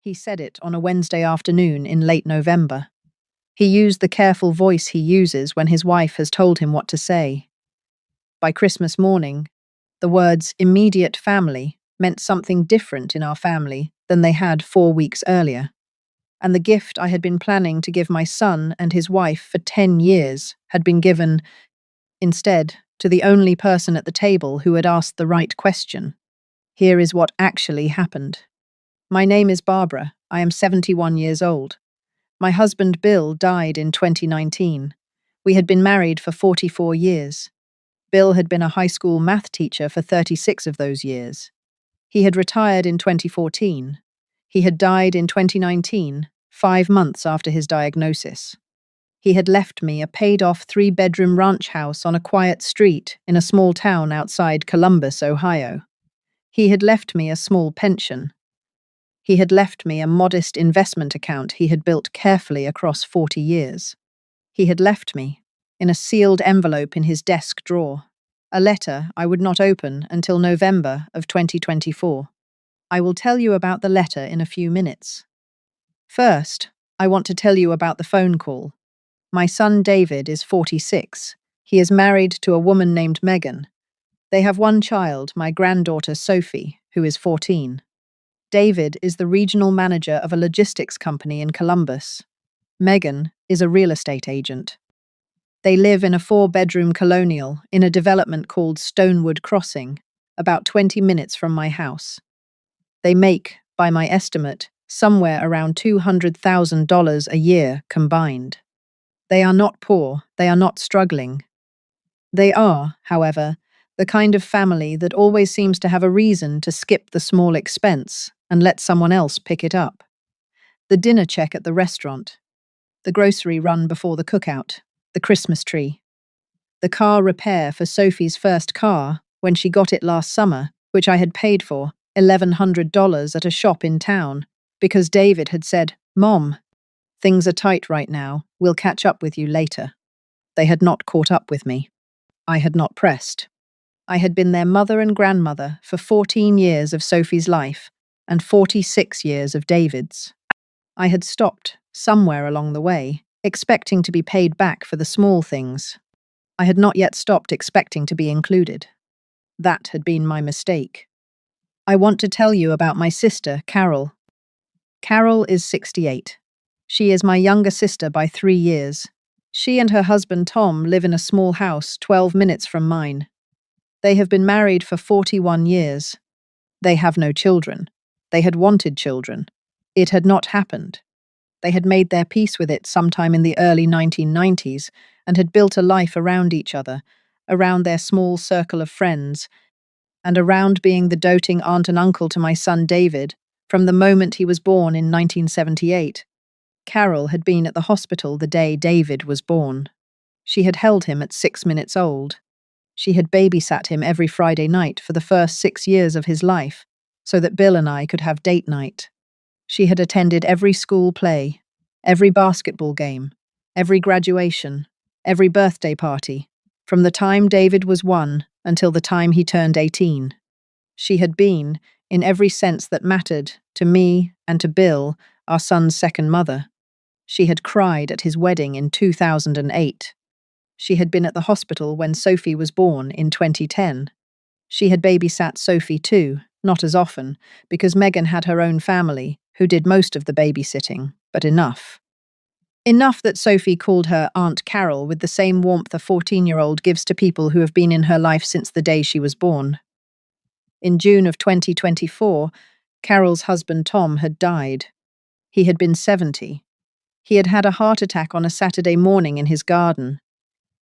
He said it on a Wednesday afternoon in late November. He used the careful voice he uses when his wife has told him what to say. By Christmas morning, the words immediate family meant something different in our family than they had 4 weeks earlier. And the gift I had been planning to give my son and his wife for 10 years had been given, instead, to the only person at the table who had asked the right question. Here is what actually happened. My name is Barbara. I am 71 years old. My husband Bill died in 2019. We had been married for 44 years. Bill had been a high school math teacher for 36 of those years. He had retired in 2014. He had died in 2019, 5 months after his diagnosis. He had left me a paid-off 3-bedroom ranch house on a quiet street in a small town outside Columbus, Ohio. He had left me a small pension. He had left me a modest investment account he had built carefully across 40 years. He had left me, in a sealed envelope in his desk drawer, a letter I would not open until November of 2024. I will tell you about the letter in a few minutes. First, I want to tell you about the phone call. My son David is 46. He is married to a woman named Megan. They have one child, my granddaughter Sophie, who is 14. David is the regional manager of a logistics company in Columbus. Megan is a real estate agent. They live in a 4-bedroom colonial in a development called Stonewood Crossing, about 20 minutes from my house. They make, by my estimate, somewhere around $200,000 a year combined. They are not poor, they are not struggling. They are, however, the kind of family that always seems to have a reason to skip the small expense and let someone else pick it up. The dinner check at the restaurant, the grocery run before the cookout, the Christmas tree, the car repair for Sophie's first car when she got it last summer, which I had paid for $1,100 at a shop in town, because David had said, "Mom, things are tight right now, we'll catch up with you later." They had not caught up with me. I had not pressed. I had been their mother and grandmother for 14 years of Sophie's life and 46 years of David's. I had stopped, somewhere along the way, expecting to be paid back for the small things. I had not yet stopped expecting to be included. That had been my mistake. I want to tell you about my sister, Carol. Carol is 68. She is my younger sister by 3 years. She and her husband Tom live in a small house 12 minutes from mine. They have been married for 41 years. They have no children. They had wanted children. It had not happened. They had made their peace with it sometime in the early 1990s and had built a life around each other, around their small circle of friends, and around being the doting aunt and uncle to my son David from the moment he was born in 1978. Carol had been at the hospital the day David was born. She had held him at 6 minutes old. She had babysat him every Friday night for the first 6 years of his life, so that Bill and I could have date night. She had attended every school play, every basketball game, every graduation, every birthday party, from the time David was 1 until the time he turned 18. She had been, in every sense that mattered, to me and to Bill, our son's second mother. She had cried at his wedding in 2008. She had been at the hospital when Sophie was born in 2010. She had babysat Sophie too, not as often, because Megan had her own family, who did most of the babysitting, but enough. Enough that Sophie called her Aunt Carol with the same warmth a 14-year-old gives to people who have been in her life since the day she was born. In June of 2024, Carol's husband Tom had died. He had been 70. He had had a heart attack on a Saturday morning in his garden.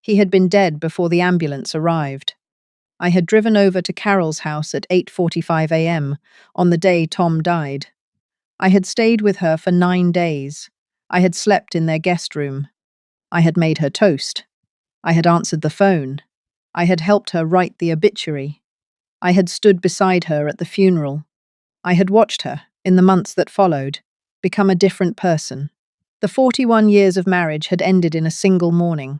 He had been dead before the ambulance arrived. I had driven over to Carol's house at 8:45 a.m. on the day Tom died. I had stayed with her for 9 days. I had slept in their guest room. I had made her toast. I had answered the phone. I had helped her write the obituary. I had stood beside her at the funeral. I had watched her, in the months that followed, become a different person. The 41 years of marriage had ended in a single morning.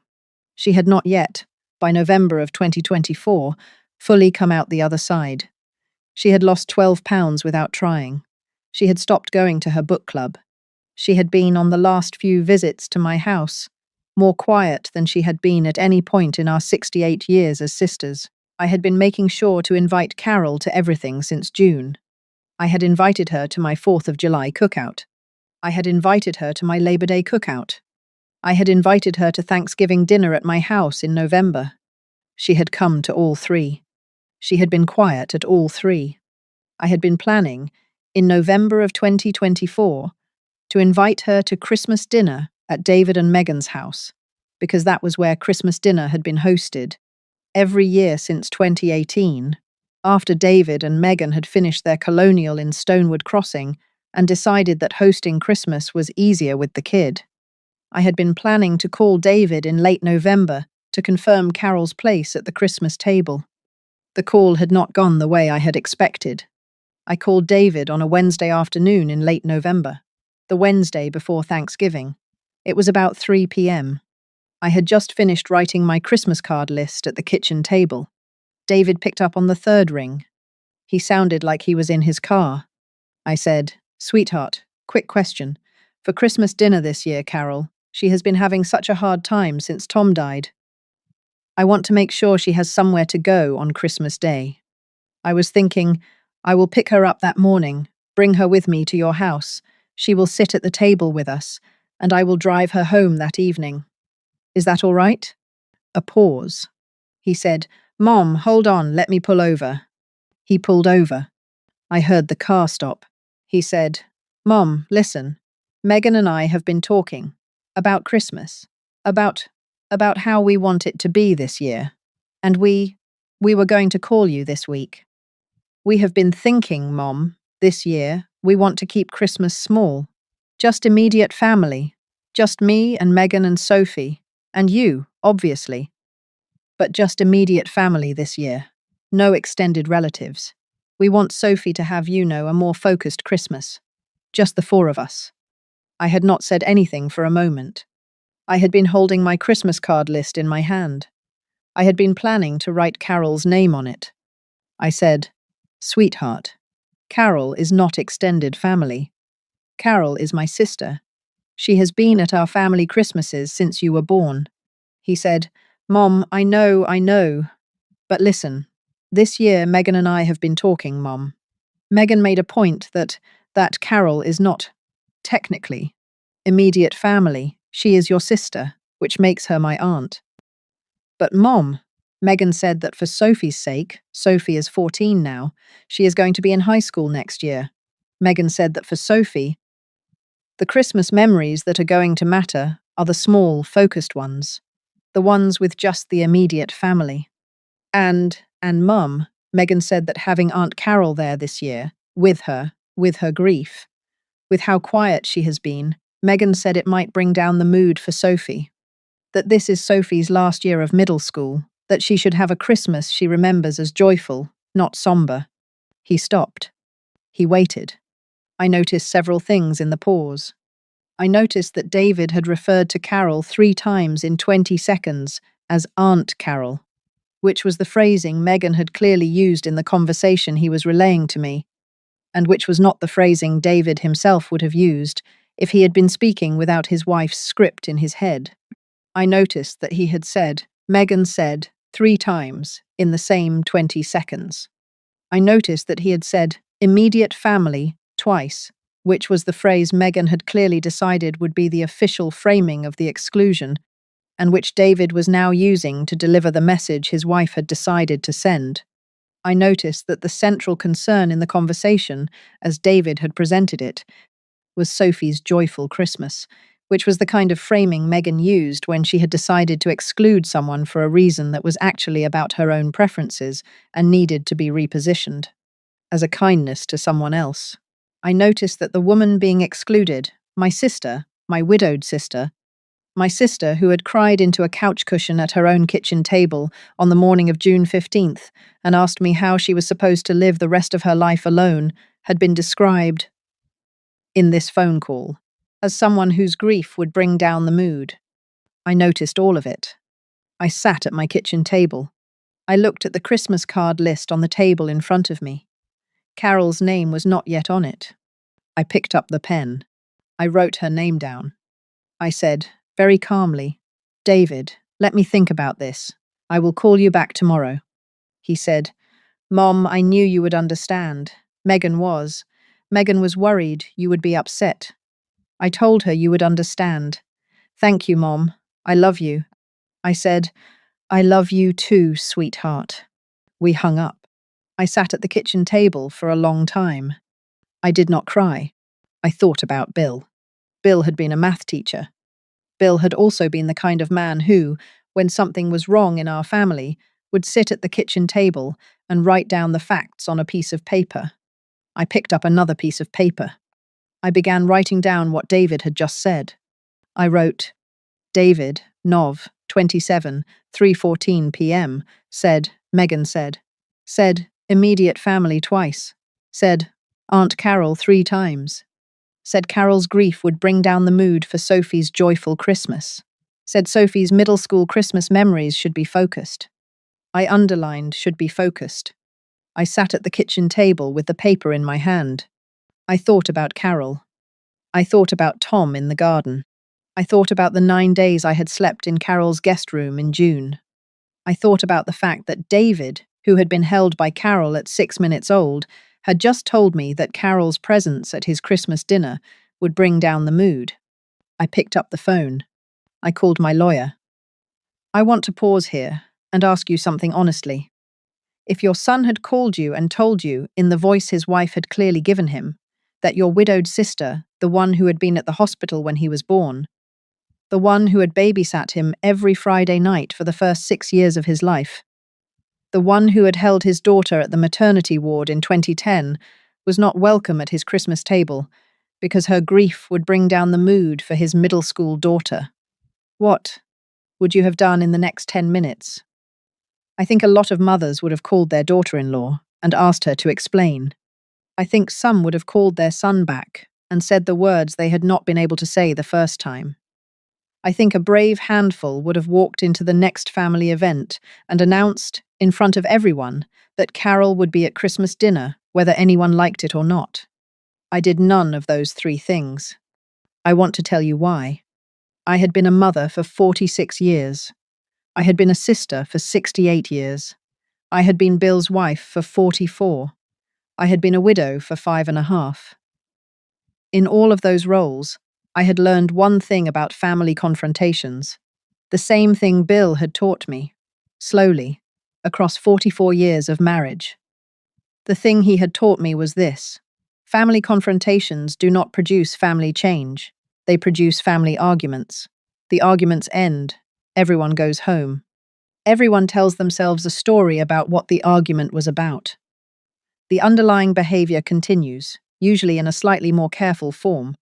She had not yet, by November of 2024, fully come out the other side. She had lost 12 pounds without trying. She had stopped going to her book club. She had been on the last few visits to my house, more quiet than she had been at any point in our 68 years as sisters. I had been making sure to invite Carol to everything since June. I had invited her to my 4th of July cookout. I had invited her to my Labor Day cookout. I had invited her to Thanksgiving dinner at my house in November. She had come to all three. She had been quiet at all three. I had been planning, in November of 2024, to invite her to Christmas dinner at David and Megan's house, because that was where Christmas dinner had been hosted every year since 2018, after David and Megan had finished their colonial in Stonewood Crossing and decided that hosting Christmas was easier with the kid. I had been planning to call David in late November to confirm Carol's place at the Christmas table. The call had not gone the way I had expected. I called David on a Wednesday afternoon in late November, the Wednesday before Thanksgiving. It was about 3 p.m. I had just finished writing my Christmas card list at the kitchen table. David picked up on the third ring. He sounded like he was in his car. I said, "Sweetheart, quick question. For Christmas dinner this year, Carol, she has been having such a hard time since Tom died. I want to make sure she has somewhere to go on Christmas Day. I was thinking, I will pick her up that morning, bring her with me to your house. She will sit at the table with us, and I will drive her home that evening. Is that all right?" A pause. He said, "Mom, hold on, let me pull over." He pulled over. I heard the car stop. He said, "Mom, listen. Megan and I have been talking about Christmas, about how we want it to be this year. And we were going to call you this week. We have been thinking, Mom, this year we want to keep Christmas small. Just immediate family. Just me and Megan and Sophie. And you, obviously. But just immediate family this year. No extended relatives. We want Sophie to have, a more focused Christmas. Just the four of us." I had not said anything for a moment. I had been holding my Christmas card list in my hand. I had been planning to write Carol's name on it. I said, "Sweetheart, Carol is not extended family. Carol is my sister. She has been at our family Christmases since you were born." He said, "Mom, I know. But listen, this year Megan and I have been talking, Mom. Megan made a point that Carol is not, technically, immediate family. She is your sister, which makes her my aunt. But Mom, Megan said that for Sophie's sake, Sophie is 14 now, she is going to be in high school next year. Megan said that for Sophie, the Christmas memories that are going to matter are the small, focused ones, the ones with just the immediate family. And Mum, Megan said that having Aunt Carol there this year, with her grief, with how quiet she has been, Megan said it might bring down the mood for Sophie. That this is Sophie's last year of middle school, that she should have a Christmas she remembers as joyful, not somber." He stopped. He waited. I noticed several things in the pause. I noticed that David had referred to Carol 3 times in 20 seconds as Aunt Carol, which was the phrasing Megan had clearly used in the conversation he was relaying to me, and which was not the phrasing David himself would have used if he had been speaking without his wife's script in his head. I noticed that he had said, Megan said, 3 times in the same 20 seconds. I noticed that he had said, immediate family, twice, which was the phrase Megan had clearly decided would be the official framing of the exclusion, and which David was now using to deliver the message his wife had decided to send. I noticed that the central concern in the conversation, as David had presented it, was Sophie's joyful Christmas, which was the kind of framing Megan used when she had decided to exclude someone for a reason that was actually about her own preferences and needed to be repositioned as a kindness to someone else. I noticed that the woman being excluded, my sister, my widowed sister, my sister who had cried into a couch cushion at her own kitchen table on the morning of June 15th and asked me how she was supposed to live the rest of her life alone, had been described in this phone call as someone whose grief would bring down the mood. I noticed all of it. I sat at my kitchen table. I looked at the Christmas card list on the table in front of me. Carol's name was not yet on it. I picked up the pen. I wrote her name down. I said, very calmly, David, let me think about this. I will call you back tomorrow. He said, Mom, I knew you would understand. Megan was. Megan was worried you would be upset. I told her you would understand. Thank you, Mom. I love you. I said, I love you too, sweetheart. We hung up. I sat at the kitchen table for a long time. I did not cry. I thought about Bill. Bill had been a math teacher. Bill had also been the kind of man who, when something was wrong in our family, would sit at the kitchen table and write down the facts on a piece of paper. I picked up another piece of paper. I began writing down what David had just said. I wrote, David, Nov, 27, 3:14 p.m., said, Megan said. Said, immediate family twice. Said, Aunt Carol 3 times. Said Carol's grief would bring down the mood for Sophie's joyful Christmas. Said Sophie's middle school Christmas memories should be focused. I underlined should be focused. I sat at the kitchen table with the paper in my hand. I thought about Carol. I thought about Tom in the garden. I thought about the 9 days I had slept in Carol's guest room in June. I thought about the fact that David, who had been held by Carol at 6 minutes old, had just told me that Carol's presence at his Christmas dinner would bring down the mood. I picked up the phone. I called my lawyer. I want to pause here and ask you something honestly. If your son had called you and told you, in the voice his wife had clearly given him, that your widowed sister, the one who had been at the hospital when he was born, the one who had babysat him every Friday night for the first 6 years of his life, the one who had held his daughter at the maternity ward in 2010, was not welcome at his Christmas table because her grief would bring down the mood for his middle school daughter, what would you have done in the next 10 minutes? I think a lot of mothers would have called their daughter-in-law and asked her to explain. I think some would have called their son back and said the words they had not been able to say the first time. I think a brave handful would have walked into the next family event and announced, in front of everyone, that Carol would be at Christmas dinner, whether anyone liked it or not. I did none of those 3 things. I want to tell you why. I had been a mother for 46 years. I had been a sister for 68 years. I had been Bill's wife for 44. I had been a widow for 5.5. In all of those roles, I had learned one thing about family confrontations, the same thing Bill had taught me, slowly, across 44 years of marriage. The thing he had taught me was this: family confrontations do not produce family change, they produce family arguments. The arguments end, everyone goes home. Everyone tells themselves a story about what the argument was about. The underlying behavior continues, usually in a slightly more careful form,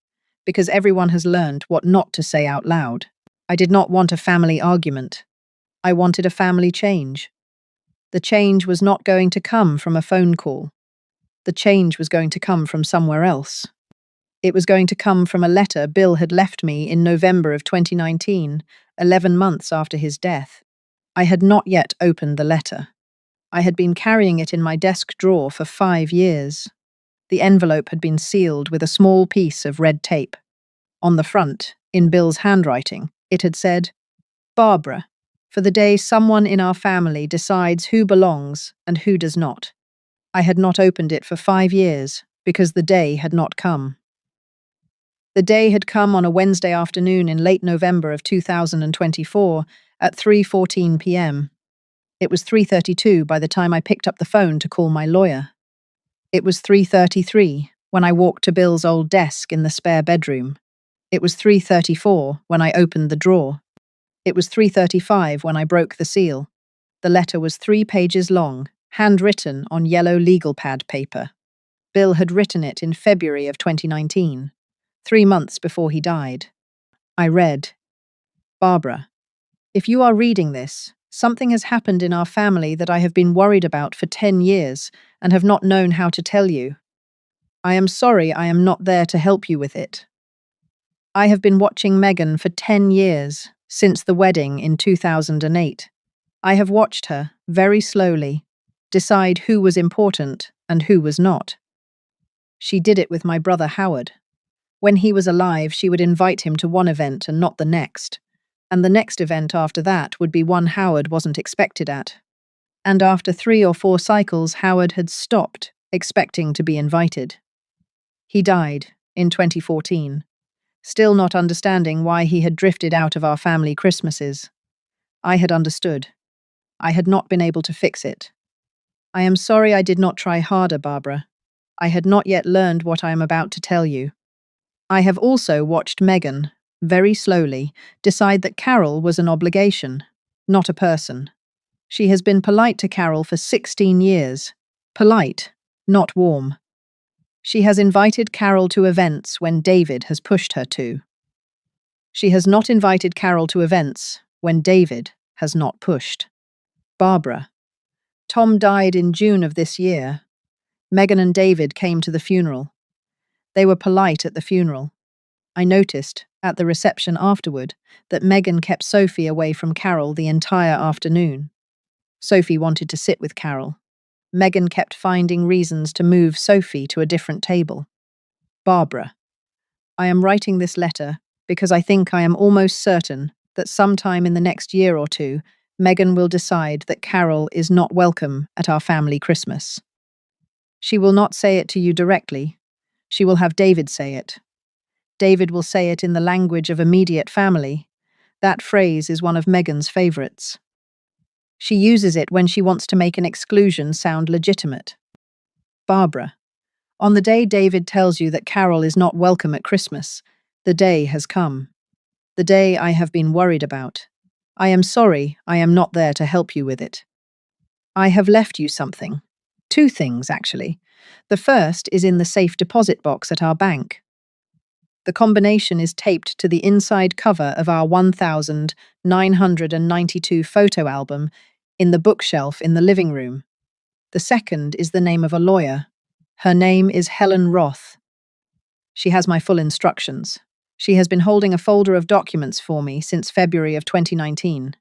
because everyone has learned what not to say out loud. I did not want a family argument. I wanted a family change. The change was not going to come from a phone call. The change was going to come from somewhere else. It was going to come from a letter Bill had left me in November of 2019, 11 months after his death. I had not yet opened the letter. I had been carrying it in my desk drawer for 5 years. The envelope had been sealed with a small piece of red tape. On the front, in Bill's handwriting, it had said, Barbara, for the day someone in our family decides who belongs and who does not. I had not opened it for 5 years because the day had not come. The day had come on a Wednesday afternoon in late November of 2024 at 3:14 p.m. It was 3:32 by the time I picked up the phone to call my lawyer. It was 3:33 when I walked to Bill's old desk in the spare bedroom. It was 3:34 when I opened the drawer. It was 3:35 when I broke the seal. The letter was 3 pages long, handwritten on yellow legal pad paper. Bill had written it in February of 2019, 3 months before he died. I read, Barbara, if you are reading this, something has happened in our family that I have been worried about for 10 years and have not known how to tell you. I am sorry I am not there to help you with it. I have been watching Megan for 10 years, since the wedding in 2008. I have watched her, very slowly, decide who was important and who was not. She did it with my brother Howard. When he was alive, she would invite him to one event and not the next. And the next event after that would be one Howard wasn't expected at. And after 3 or 4 cycles, Howard had stopped expecting to be invited. He died in 2014, still not understanding why he had drifted out of our family Christmases. I had understood. I had not been able to fix it. I am sorry I did not try harder, Barbara. I had not yet learned what I am about to tell you. I have also watched Megan, very slowly, decide that Carol was an obligation, not a person. She has been polite to Carol for 16 years. Polite, not warm. She has invited Carol to events when David has pushed her to. She has not invited Carol to events when David has not pushed. Barbara. Tom died in June of this year. Megan and David came to the funeral. They were polite at the funeral. I noticed, at the reception afterward, that Megan kept Sophie away from Carol the entire afternoon. Sophie wanted to sit with Carol. Megan kept finding reasons to move Sophie to a different table. Barbara. I am writing this letter because I think I am almost certain that sometime in the next year or two, Megan will decide that Carol is not welcome at our family Christmas. She will not say it to you directly. She will have David say it. David will say it in the language of immediate family. That phrase is one of Megan's favorites. She uses it when she wants to make an exclusion sound legitimate. Barbara. On the day David tells you that Carol is not welcome at Christmas, the day has come. The day I have been worried about. I am sorry I am not there to help you with it. I have left you something. 2 things, actually. The first is in the safe deposit box at our bank. The combination is taped to the inside cover of our 1992 photo album in the bookshelf in the living room. The second is the name of a lawyer. Her name is Helen Roth. She has my full instructions. She has been holding a folder of documents for me since February of 2019.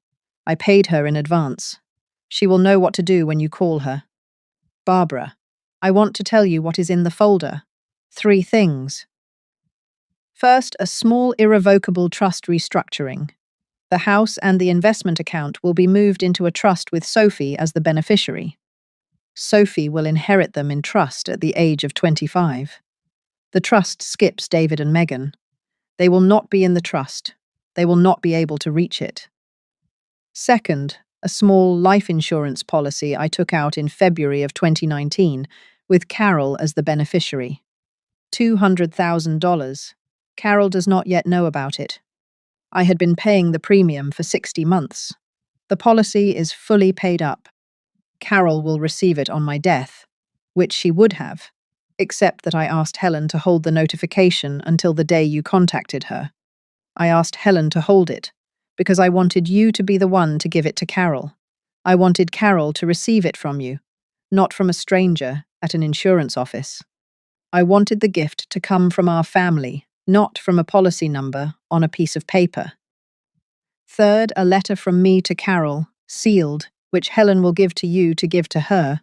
I paid her in advance. She will know what to do when you call her. Barbara, I want to tell you what is in the folder. 3 things. First, a small irrevocable trust restructuring. The house and the investment account will be moved into a trust with Sophie as the beneficiary. Sophie will inherit them in trust at the age of 25. The trust skips David and Megan. They will not be in the trust. They will not be able to reach it. Second, a small life insurance policy I took out in February of 2019 with Carol as the beneficiary. $200,000. Carol does not yet know about it. I had been paying the premium for 60 months. The policy is fully paid up. Carol will receive it on my death, which she would have, except that I asked Helen to hold the notification until the day you contacted her. I asked Helen to hold it, because I wanted you to be the one to give it to Carol. I wanted Carol to receive it from you, not from a stranger at an insurance office. I wanted the gift to come from our family, not from a policy number on a piece of paper. Third, a letter from me to Carol, sealed, which Helen will give to you to give to her.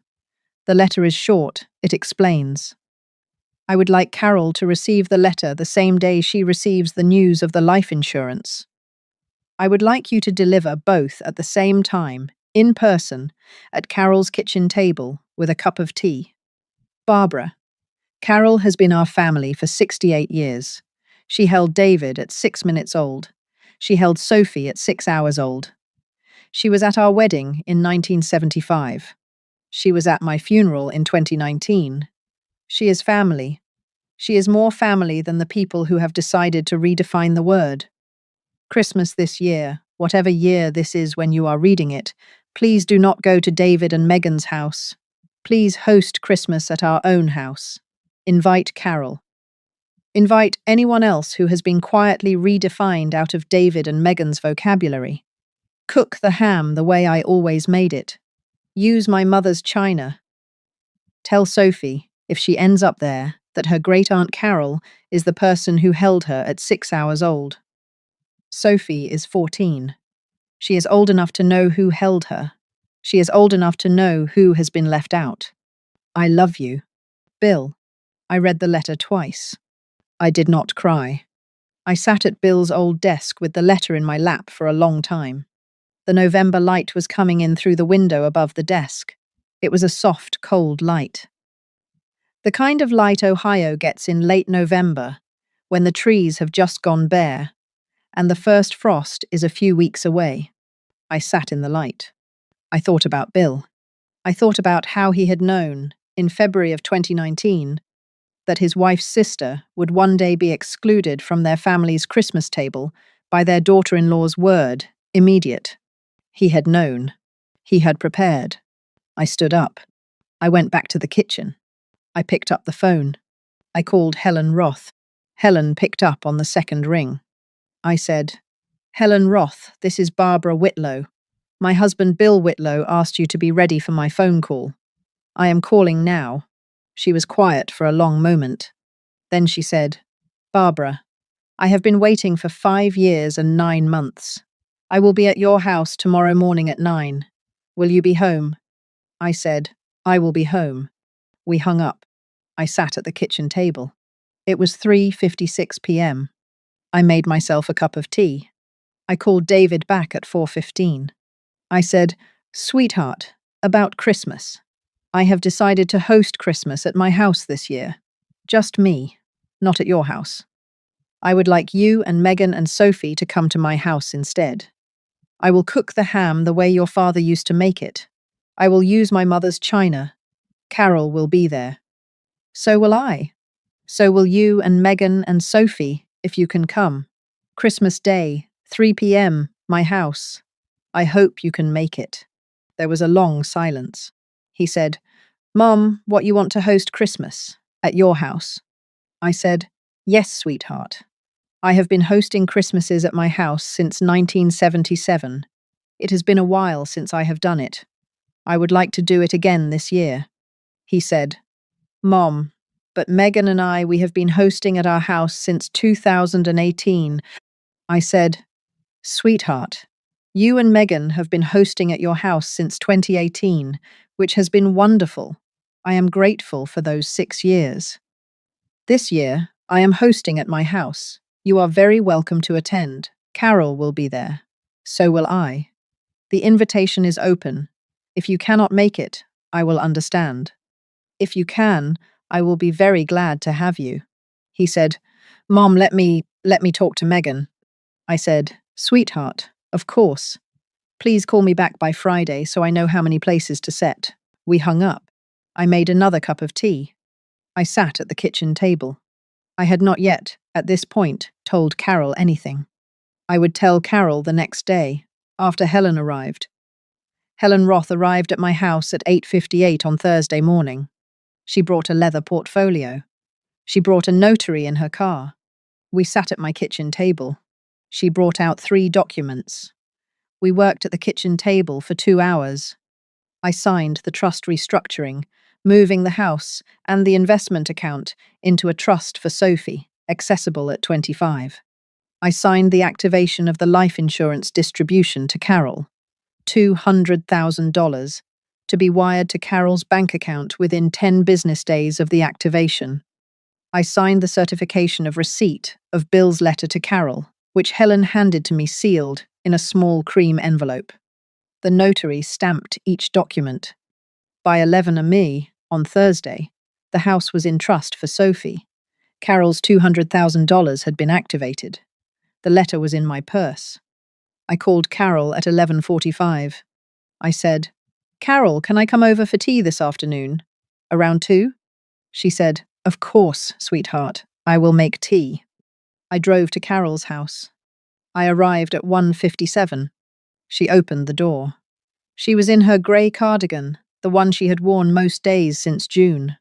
The letter is short, it explains. I would like Carol to receive the letter the same day she receives the news of the life insurance. I would like you to deliver both at the same time, in person, at Carol's kitchen table with a cup of tea. Barbara. Carol has been our family for 68 years. She held David at 6 minutes old. She held Sophie at 6 hours old. She was at our wedding in 1975. She was at my funeral in 2019. She is family. She is more family than the people who have decided to redefine the word. Christmas this year, whatever year this is when you are reading it, please do not go to David and Megan's house. Please host Christmas at our own house. Invite Carol. Invite anyone else who has been quietly redefined out of David and Megan's vocabulary. Cook the ham the way I always made it. Use my mother's china. Tell Sophie, if she ends up there, that her great-aunt Carol is the person who held her at 6 hours old. Sophie is 14. She is old enough to know who held her. She is old enough to know who has been left out. I love you. Bill. I read the letter twice. I did not cry. I sat at Bill's old desk with the letter in my lap for a long time. The November light was coming in through the window above the desk. It was a soft, cold light. The kind of light Ohio gets in late November, when the trees have just gone bare, and the first frost is a few weeks away. I sat in the light. I thought about Bill. I thought about how he had known, in February of 2019, that his wife's sister would one day be excluded from their family's Christmas table by their daughter-in-law's word, immediate. He had known. He had prepared. I stood up. I went back to the kitchen. I picked up the phone. I called Helen Roth. Helen picked up on the second ring. I said, "Helen Roth, this is Barbara Whitlow. My husband Bill Whitlow asked you to be ready for my phone call. I am calling now." She was quiet for a long moment. Then she said, "Barbara, I have been waiting for 5 years and 9 months. I will be at your house tomorrow morning at 9. Will you be home?" I said, "I will be home." We hung up. I sat at the kitchen table. It was 3:56 p.m. I made myself a cup of tea. I called David back at 4:15. I said, "Sweetheart, about Christmas. I have decided to host Christmas at my house this year. Just me, not at your house. I would like you and Megan and Sophie to come to my house instead. I will cook the ham the way your father used to make it. I will use my mother's china. Carol will be there. So will I. So will you and Megan and Sophie, if you can come. Christmas Day, 3 p.m., my house. I hope you can make it." There was a long silence. He said, "Mom, what you want to host Christmas? At your house?" I said, "Yes, sweetheart. I have been hosting Christmases at my house since 1977. It has been a while since I have done it. I would like to do it again this year." He said, "Mom, but Megan and we have been hosting at our house since 2018. I said, "Sweetheart, you and Megan have been hosting at your house since 2018, which has been wonderful. I am grateful for those 6 years. This year, I am hosting at my house. You are very welcome to attend. Carol will be there. So will I. The invitation is open. If you cannot make it, I will understand. If you can, I will be very glad to have you." He said, "Mom, let me talk to Megan." I said, "Sweetheart, of course. Please call me back by Friday so I know how many places to set." We hung up. I made another cup of tea. I sat at the kitchen table. I had not yet, at this point, told Carol anything. I would tell Carol the next day, after Helen arrived. Helen Roth arrived at my house at 8:58 on Thursday morning. She brought a leather portfolio. She brought a notary in her car. We sat at my kitchen table. She brought out 3 documents. We worked at the kitchen table for 2 hours. I signed the trust restructuring, moving the house and the investment account into a trust for Sophie, accessible at 25. I signed the activation of the life insurance distribution to Carol, $200,000, to be wired to Carol's bank account within 10 business days of the activation. I signed the certification of receipt of Bill's letter to Carol, which Helen handed to me sealed in a small cream envelope. The notary stamped each document. By 11 a.m. on Thursday, the house was in trust for Sophie. Carol's $200,000 had been activated. The letter was in my purse. I called Carol at 11:45. I said, "Carol, can I come over for tea this afternoon? Around 2? She said, "Of course, sweetheart. I will make tea." I drove to Carol's house. I arrived at 1:57. She opened the door. She was in her grey cardigan, the one she had worn most days since June.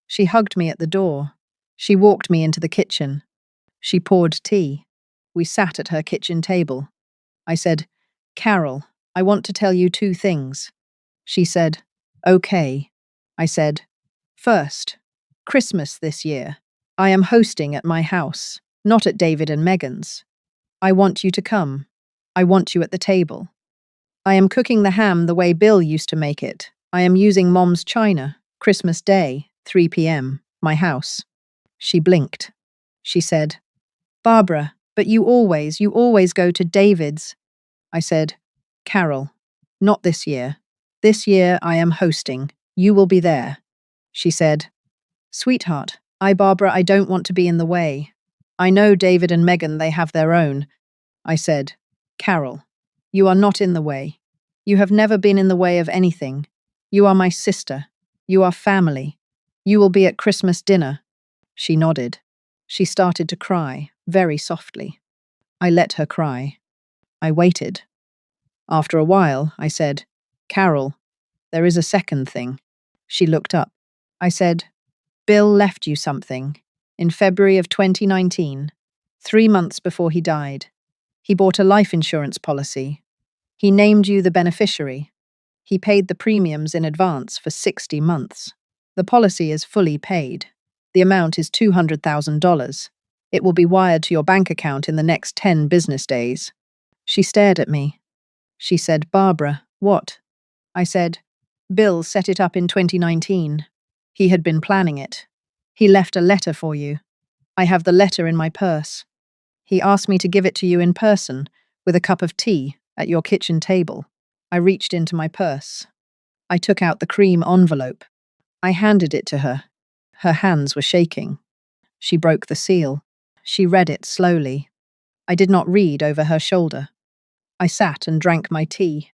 She hugged me at the door. She walked me into the kitchen. She poured tea. We sat at her kitchen table. I said, "Carol, I want to tell you 2 things." She said, "Okay." I said, "First, Christmas this year. I am hosting at my house, not at David and Megan's. I want you to come. I want you at the table. I am cooking the ham the way Bill used to make it. I am using Mom's china, Christmas Day, 3 p.m. My house. She blinked. She said, Barbara, but you always go to David's. I said, Carol, not this year. This year I am hosting. You will be there. She said, Sweetheart, Barbara, I don't want to be in the way. I know David and Megan, they have their own. I said, Carol, you are not in the way. You have never been in the way of anything. You are my sister. You are family. You will be at Christmas dinner. She nodded. She started to cry, very softly. I let her cry. I waited. After a while, I said, Carol, there is a second thing. She looked up. I said, Bill left you something. In February of 2019, 3 months before he died. He bought a life insurance policy. He named you the beneficiary. He paid the premiums in advance for 60 months. The policy is fully paid. The amount is $200,000. It will be wired to your bank account in the next 10 business days. She stared at me. She said, Barbara, what? I said, Bill set it up in 2019. He had been planning it. He left a letter for you. I have the letter in my purse. He asked me to give it to you in person, with a cup of tea, at your kitchen table. I reached into my purse. I took out the cream envelope. I handed it to her. Her hands were shaking. She broke the seal. She read it slowly. I did not read over her shoulder. I sat and drank my tea.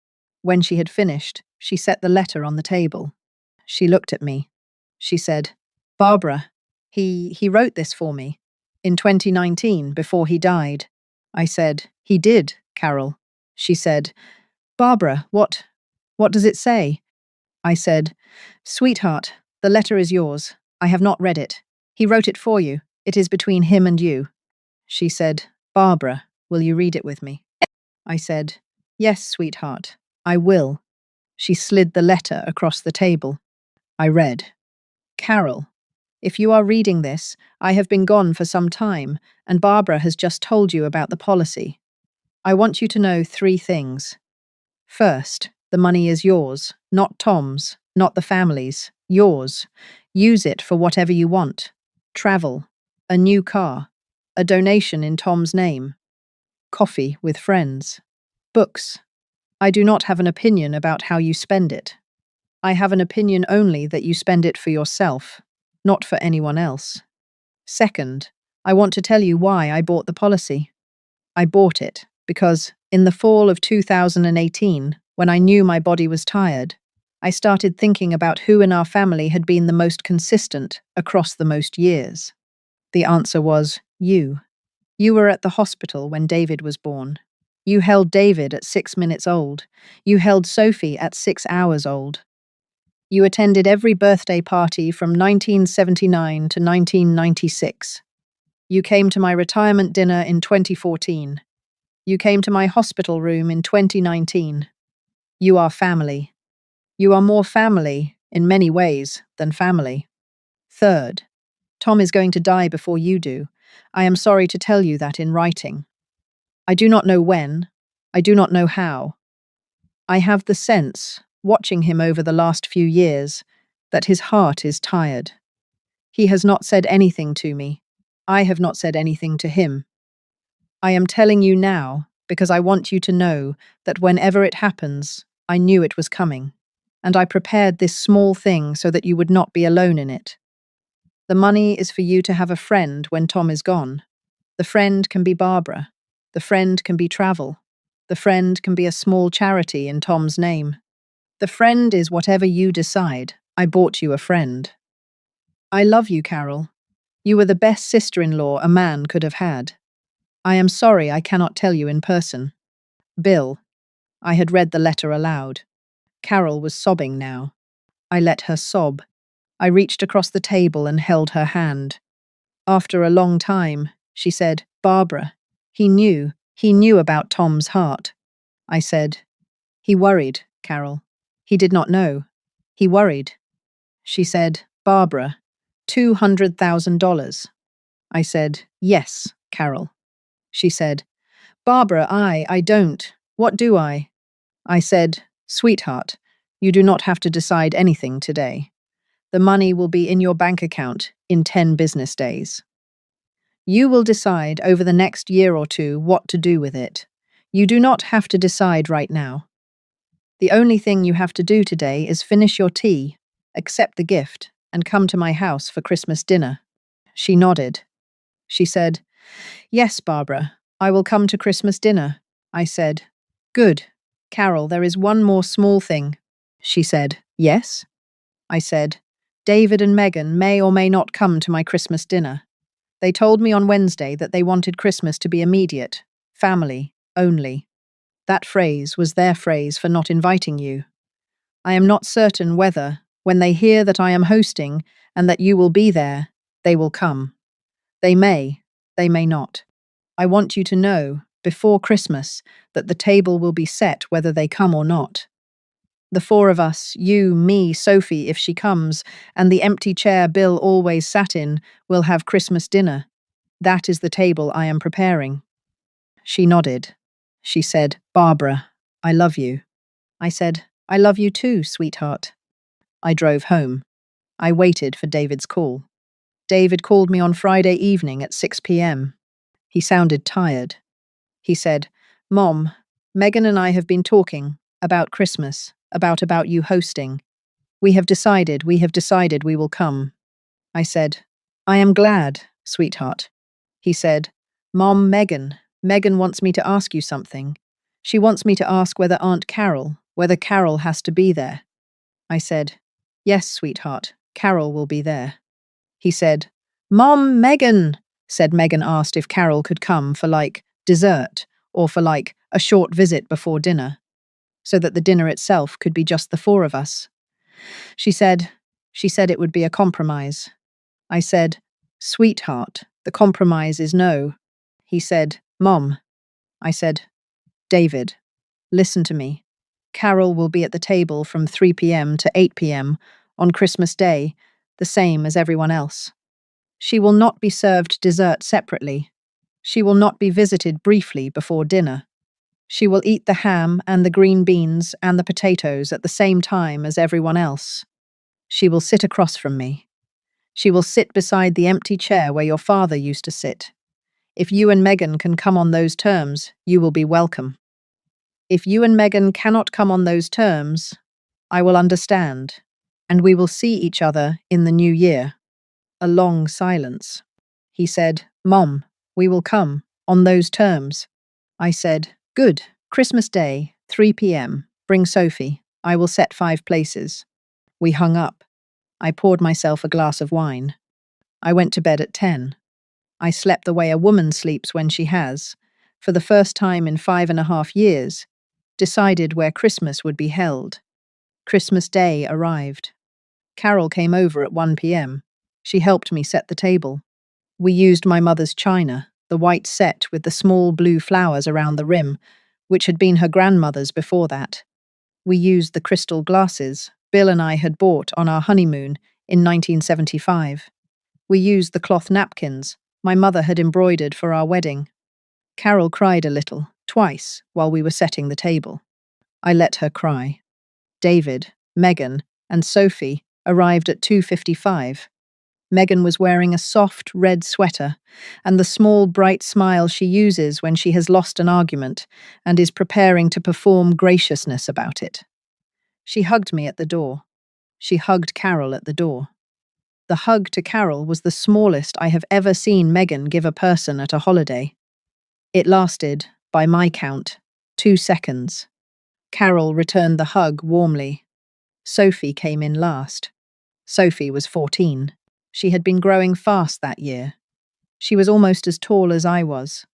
When she had finished, she set the letter on the table. She looked at me. She said, Barbara, he wrote this for me. In 2019, before he died. I said, he did, Carol. She said, Barbara, what does it say? I said, Sweetheart, the letter is yours. I have not read it. He wrote it for you. It is between him and you. She said, Barbara, will you read it with me? I said, yes, sweetheart, I will. She slid the letter across the table. I read, Carol, if you are reading this, I have been gone for some time, and Barbara has just told you about the policy. I want you to know 3 things. First, the money is yours, not Tom's, not the family's, yours. Use it for whatever you want. Travel, a new car, a donation in Tom's name, coffee with friends, books. I do not have an opinion about how you spend it. I have an opinion only that you spend it for yourself, not for anyone else. Second, I want to tell you why I bought the policy. I bought it because, in the fall of 2018, when I knew my body was tired, I started thinking about who in our family had been the most consistent across the most years. The answer was you. You were at the hospital when David was born. You held David at 6 minutes old. You held Sophie at 6 hours old. You attended every birthday party from 1979 to 1996. You came to my retirement dinner in 2014. You came to my hospital room in 2019. You are family. You are more family, in many ways, than family. Third, Tom is going to die before you do. I am sorry to tell you that in writing. I do not know when. I do not know how. I have the sense, watching him over the last few years, that his heart is tired. He has not said anything to me. I have not said anything to him. I am telling you now because I want you to know that whenever it happens, I knew it was coming, and I prepared this small thing so that you would not be alone in it. The money is for you to have a friend when Tom is gone. The friend can be Barbara. The friend can be travel. The friend can be a small charity in Tom's name. The friend is whatever you decide. I bought you a friend. I love you, Carol. You were the best sister-in-law a man could have had. I am sorry I cannot tell you in person. Bill. I had read the letter aloud. Carol was sobbing now. I let her sob. I reached across the table and held her hand. After a long time, she said, Barbara, he knew about Tom's heart. I said, he worried, Carol. He did not know. He worried. She said, Barbara, $200,000. I said, yes, Carol. She said, Barbara, I don't. What do I? I said, sweetheart, you do not have to decide anything today. The money will be in your bank account in 10 business days. You will decide over the next year or two what to do with it. You do not have to decide right now. The only thing you have to do today is finish your tea, accept the gift, and come to my house for Christmas dinner. She nodded. She said, "Yes, Barbara, I will come to Christmas dinner." I said, "Good. Carol, there is one more small thing." She said, "Yes?" I said, "David and Megan may or may not come to my Christmas dinner. They told me on Wednesday that they wanted Christmas to be immediate, family, only. That phrase was their phrase for not inviting you. I am not certain whether, when they hear that I am hosting and that you will be there, they will come. They may not. I want you to know, before Christmas, that the table will be set whether they come or not. The four of us, you, me, Sophie, if she comes, and the empty chair Bill always sat in, will have Christmas dinner. That is the table I am preparing." She nodded. She said, "Barbara, I love you." I said, "I love you too, sweetheart." I drove home. I waited for David's call. David called me on Friday evening at 6 p.m. He sounded tired. He said, "Mom, Megan and I have been talking about Christmas, about you hosting. We have decided we will come." I said, "I am glad, sweetheart." He said, "Mom, Megan wants me to ask you something. She wants me to ask whether whether Carol has to be there." I said, "Yes, sweetheart, Carol will be there." He said, "Mom, Megan," said Megan asked if Carol could come for dessert or for a short visit before dinner, so that the dinner itself could be just the four of us. She said it would be a compromise. I said, "Sweetheart, the compromise is no." He said, "Mom." I said, "David, listen to me. Carol will be at the table from 3 p.m. to 8 p.m. on Christmas Day, the same as everyone else. She will not be served dessert separately. She will not be visited briefly before dinner. She will eat the ham and the green beans and the potatoes at the same time as everyone else. She will sit across from me. She will sit beside the empty chair where your father used to sit. If you and Megan can come on those terms, you will be welcome. If you and Megan cannot come on those terms, I will understand, and we will see each other in the new year." A long silence. He said, "Mom, we will come, on those terms." I said, "Good. Christmas Day, 3 p.m. Bring Sophie. I will set 5 places." We hung up. I poured myself a glass of wine. I went to bed at 10. I slept the way a woman sleeps when she has, for the first time in 5.5 years, decided where Christmas would be held. Christmas Day arrived. Carol came over at 1 p.m. She helped me set the table. We used my mother's china, the white set with the small blue flowers around the rim, which had been her grandmother's before that. We used the crystal glasses Bill and I had bought on our honeymoon in 1975. We used the cloth napkins my mother had embroidered for our wedding. Carol cried a little, twice, while we were setting the table. I let her cry. David, Megan, and Sophie arrived at 2:55. Megan was wearing a soft red sweater and the small bright smile she uses when she has lost an argument and is preparing to perform graciousness about it. She hugged me at the door. She hugged Carol at the door. The hug to Carol was the smallest I have ever seen Megan give a person at a holiday. It lasted, by my count, 2 seconds. Carol returned the hug warmly. Sophie came in last. Sophie was 14. She had been growing fast that year. She was almost as tall as I was.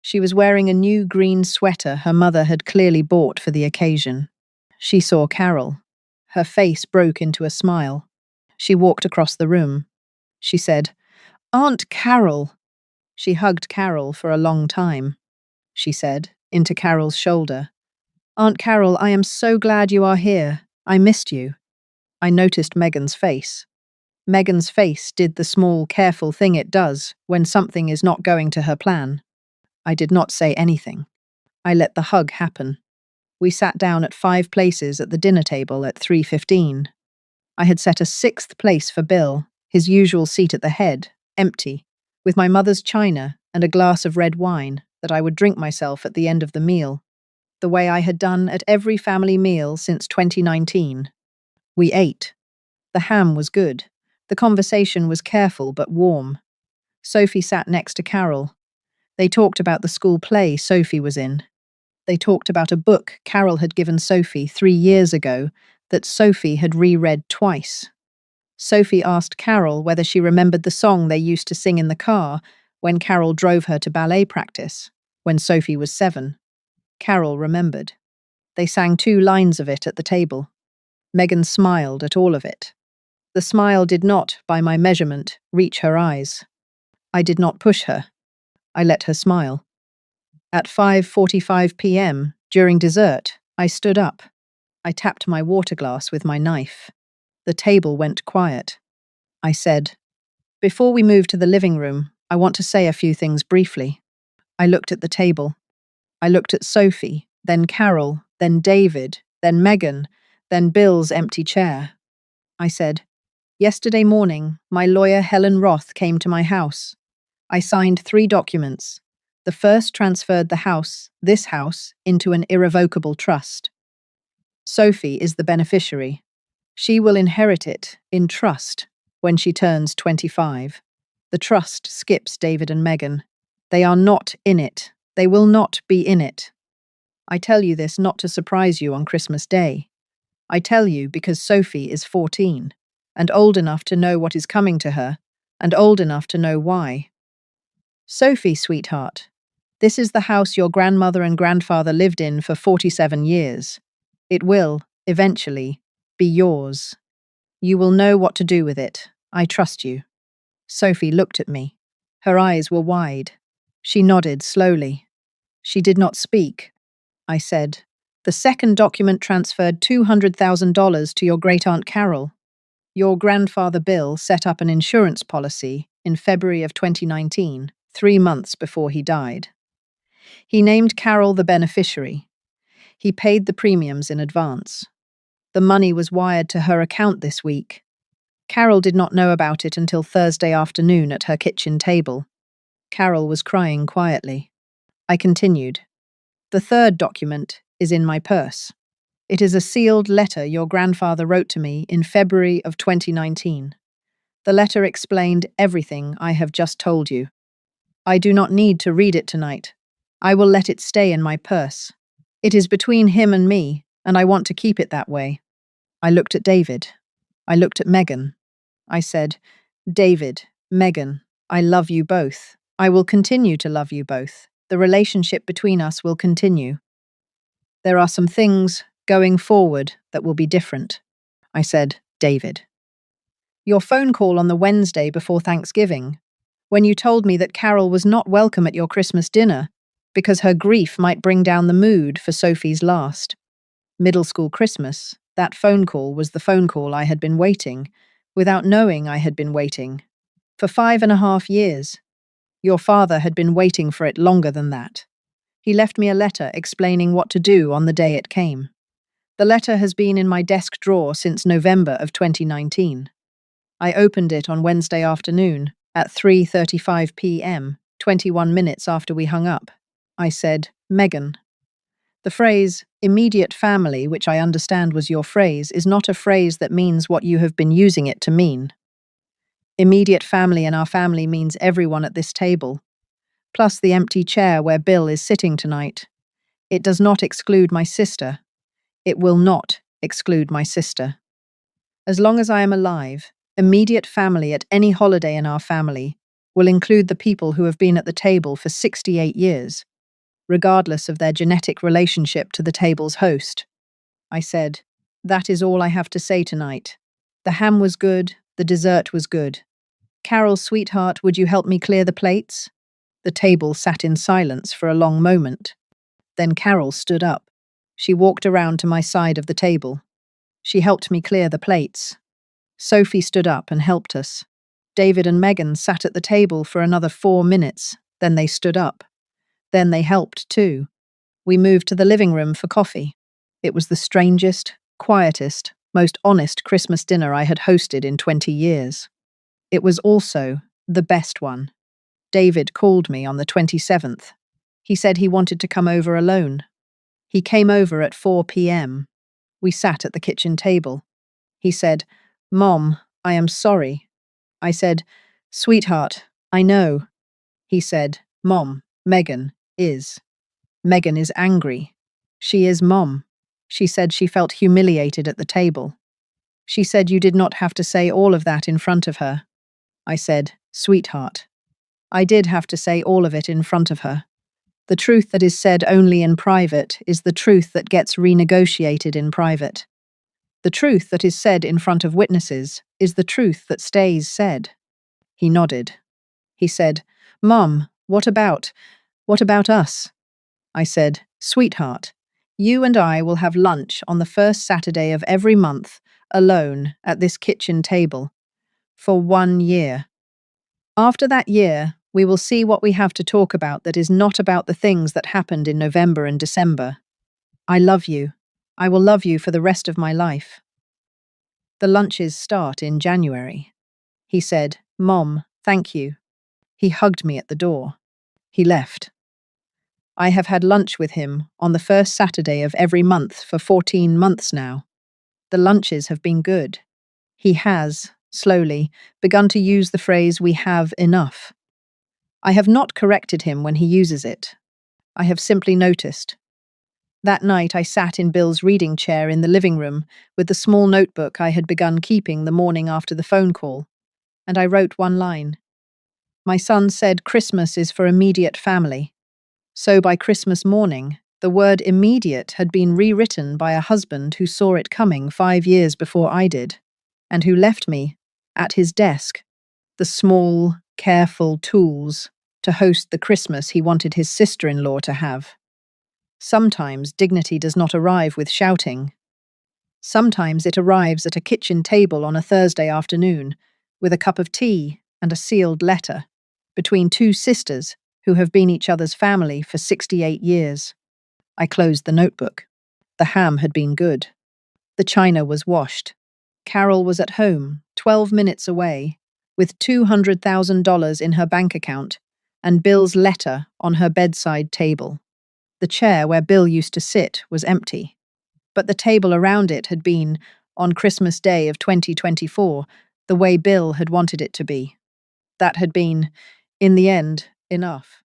She was wearing a new green sweater her mother had clearly bought for the occasion. She saw Carol. Her face broke into a smile. She walked across the room. She said, "Aunt Carol." She hugged Carol for a long time. She said, into Carol's shoulder, "Aunt Carol, I am so glad you are here. I missed you." I noticed Megan's face. Megan's face did the small, careful thing it does when something is not going to her plan. I did not say anything. I let the hug happen. We sat down at 5 places at the dinner table at 3:15. I had set a sixth place for Bill, his usual seat at the head, empty, with my mother's china and a glass of red wine that I would drink myself at the end of the meal, the way I had done at every family meal since 2019. We ate. The ham was good. The conversation was careful but warm. Sophie sat next to Carol. They talked about the school play Sophie was in. They talked about a book Carol had given Sophie 3 years ago that Sophie had reread twice. Sophie asked Carol whether she remembered the song they used to sing in the car when Carol drove her to ballet practice, when Sophie was 7. Carol remembered. They sang 2 lines of it at the table. Megan smiled at all of it. The smile did not, by my measurement, reach her eyes. I did not push her. I let her smile. At 5:45 p.m., during dessert, I stood up. I tapped my water glass with my knife. The table went quiet. I said, "Before we move to the living room, I want to say a few things briefly." I looked at the table. I looked at Sophie, then Carol, then David, then Megan, then Bill's empty chair. I said, "Yesterday morning, my lawyer Helen Roth came to my house. I signed 3 documents. The first transferred this house, into an irrevocable trust. Sophie is the beneficiary. She will inherit it, in trust, when she turns 25. The trust skips David and Megan. They are not in it. They will not be in it. I tell you this not to surprise you on Christmas Day. I tell you because Sophie is 14, and old enough to know what is coming to her, and old enough to know why. Sophie, sweetheart, this is the house your grandmother and grandfather lived in for 47 years. It will, eventually, be yours. You will know what to do with it. I trust you." Sophie looked at me. Her eyes were wide. She nodded slowly. She did not speak. I said, "The second document transferred $200,000 to your great-aunt Carol. Your grandfather Bill set up an insurance policy in February of 2019, 3 months before he died. He named Carol the beneficiary. He paid the premiums in advance. The money was wired to her account this week. Carol did not know about it until Thursday afternoon at her kitchen table. Carol was crying quietly. I continued. The third document is in my purse. It is a sealed letter your grandfather wrote to me in February of 2019. The letter explained everything I have just told you. I do not need to read it tonight. I will let it stay in my purse. It is between him and me, and I want to keep it that way." I looked at David. I looked at Megan. I said, "David, Megan, I love you both. I will continue to love you both. The relationship between us will continue. There are some things going forward that will be different." I said, "David. Your phone call on the Wednesday before Thanksgiving, when you told me that Carol was not welcome at your Christmas dinner because her grief might bring down the mood for Sophie's last middle school Christmas, that phone call was the phone call I had been waiting, without knowing I had been waiting. For 5.5 years. Your father had been waiting for it longer than that. He left me a letter explaining what to do on the day it came. The letter has been in my desk drawer since November of 2019. I opened it on Wednesday afternoon at 3:35 p.m., 21 minutes after we hung up. I said, "Megan." The phrase, immediate family, which I understand was your phrase, is not a phrase that means what you have been using it to mean. Immediate family in our family means everyone at this table, plus the empty chair where Bill is sitting tonight. It does not exclude my sister. It will not exclude my sister. As long as I am alive, immediate family at any holiday in our family will include the people who have been at the table for 68 years, regardless of their genetic relationship to the table's host. I said, "That is all I have to say tonight. The ham was good, the dessert was good. Carol, sweetheart, would you help me clear the plates?" The table sat in silence for a long moment. Then Carol stood up. She walked around to my side of the table. She helped me clear the plates. Sophie stood up and helped us. David and Megan sat at the table for another 4 minutes, then they stood up. Then they helped too. We moved to the living room for coffee. It was the strangest, quietest, most honest Christmas dinner I had hosted in 20 years. It was also the best one. David called me on the 27th. He said he wanted to come over alone. He came over at 4 p.m. We sat at the kitchen table. He said, "Mom, I am sorry." I said, "Sweetheart, I know." He said, "Mom, Megan is. Megan is angry. She is Mom." She said she felt humiliated at the table. She said you did not have to say all of that in front of her. I said, "Sweetheart, I did have to say all of it in front of her. The truth that is said only in private is the truth that gets renegotiated in private. The truth that is said in front of witnesses is the truth that stays said." He nodded. He said, "Mom, what about us?" I said, "Sweetheart, you and I will have lunch on the first Saturday of every month, alone, at this kitchen table, for 1 year. After that year, we will see what we have to talk about that is not about the things that happened in November and December. I love you. I will love you for the rest of my life." The lunches start in January. He said, "Mom, thank you." He hugged me at the door. He left. I have had lunch with him on the first Saturday of every month for 14 months now. The lunches have been good. He has, slowly, begun to use the phrase, "we have enough." I have not corrected him when he uses it. I have simply noticed. That night I sat in Bill's reading chair in the living room with the small notebook I had begun keeping the morning after the phone call, and I wrote one line. My son said Christmas is for immediate family. So by Christmas morning, the word immediate had been rewritten by a husband who saw it coming 5 years before I did, and who left me, at his desk, the small, careful tools to host the Christmas he wanted his sister-in-law to have. Sometimes dignity does not arrive with shouting. Sometimes it arrives at a kitchen table on a Thursday afternoon, with a cup of tea and a sealed letter, between two sisters who have been each other's family for 68 years. I closed the notebook. The ham had been good. The china was washed. Carol was at home, 12 minutes away, with $200,000 in her bank account and Bill's letter on her bedside table. The chair where Bill used to sit was empty, but the table around it had been, on Christmas Day of 2024, the way Bill had wanted it to be. That had been, in the end, enough.